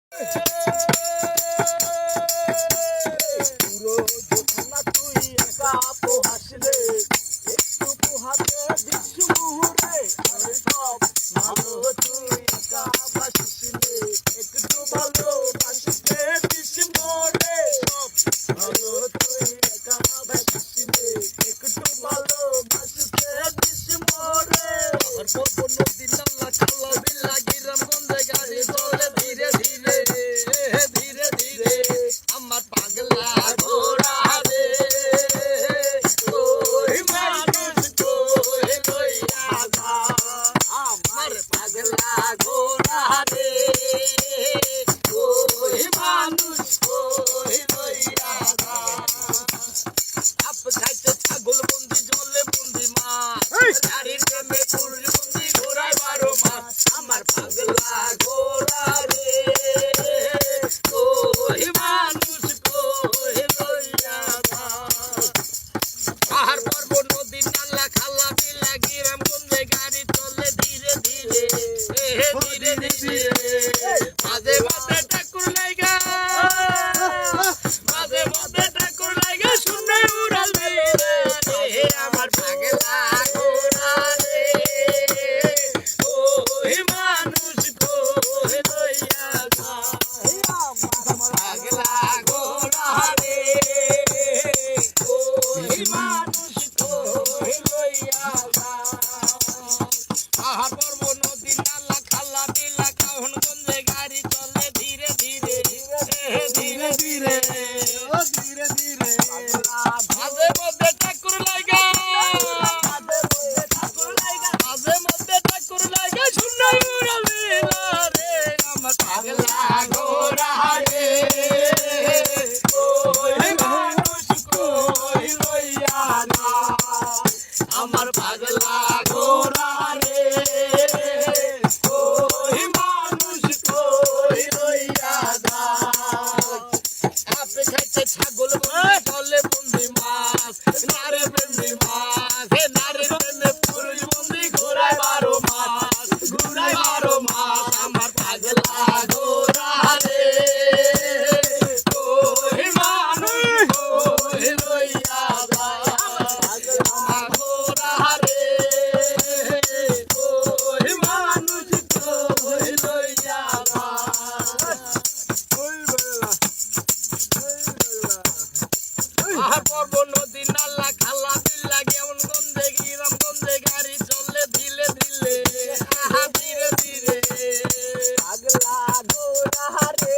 পুরো জোছনা তুই একা হাসলে একটু পোহাতে দিস মুহুরে আরে সব ভালো তুই একা বাসিসলে একটু ভালো বাসিতে দিস মোরে সব ভালো তুই একা বাসিসলে একটু ভালো বাসিতে দিস মোরে আর পর্ব নদী নাল্লা খালা বিল্লা গ্রামগঞ্জে গাড়ি চলে ধীরে ধীরে ধীরে ধীরে আমার পাগলা ঘোড়া রে ওই মানুষ কই লইয়া যা আমার পাগলা ঘোড়া রে ওই মানুষ কই লইয়া যা আপ খাইতে ছাগল বন্দি জলে বন্দি মাছ গাড়ির প্রেমে পুরুষ বন্দি ঘোড়ায় 12 মাস আমার পাগলা ঘোড়া রে ওই মানুষ কই লইয়া যা পাহাড় পর্বত নদী নালা খালা বিলা গ্রামগঞ্জে গাড়ি চলে ধীরে ধীরে ধীরে ধীরে মাঝে মাঝে ঠাকুর লাগা মাঝে মাঝে ঠাকুর লাগা শুনে উড়াল মেরে আমার পাগলা ঘোড়া রে ওই মানুষ কই লইয়া যা পাগলা ঘোড়া রে ওই মানুষ কই লইয়া যা পাহাড় পর্বত নদী নালা খালা বিলা কাহনগঞ্জে গাড়ি চলে ধীরে ধীরে ধীরে ধীরে ও ধীরে ধীরে মাঝে মধ্যে ঠাকুর লাগা মাঝে মধ্যে ঠাকুর লাগা শুনে উড়াল মেলা রে আমার পাগলা ঘোড়া রে ওই মানুষ কই লইয়া যা আমার পাগলা ঘোড়া রে ওই মানুষ কই লইয়া যা আপে খাইতে ছাগল বন্দি চলে বন্দি মাছ নারে বন্দি মাছ হে নারে প্রেমে পুরুষ বন্দি ঘোড়ায় 12 মাস ঘোড়ায় 12 মাস আমার পাগলা ঘোড়া রে ওই মানুষ কই লইয়া যা পাগলা ঘোড়া রে ওই মানুষ কই লইয়া যা পাহাড় পর্বত নদী নালা খালা বিল্লা গ্রামগঞ্জে গ্রামগঞ্জে গাড়ি চলে ধীরে ধীরে ধীরে ধীরে পাগলা ঘোড়া রে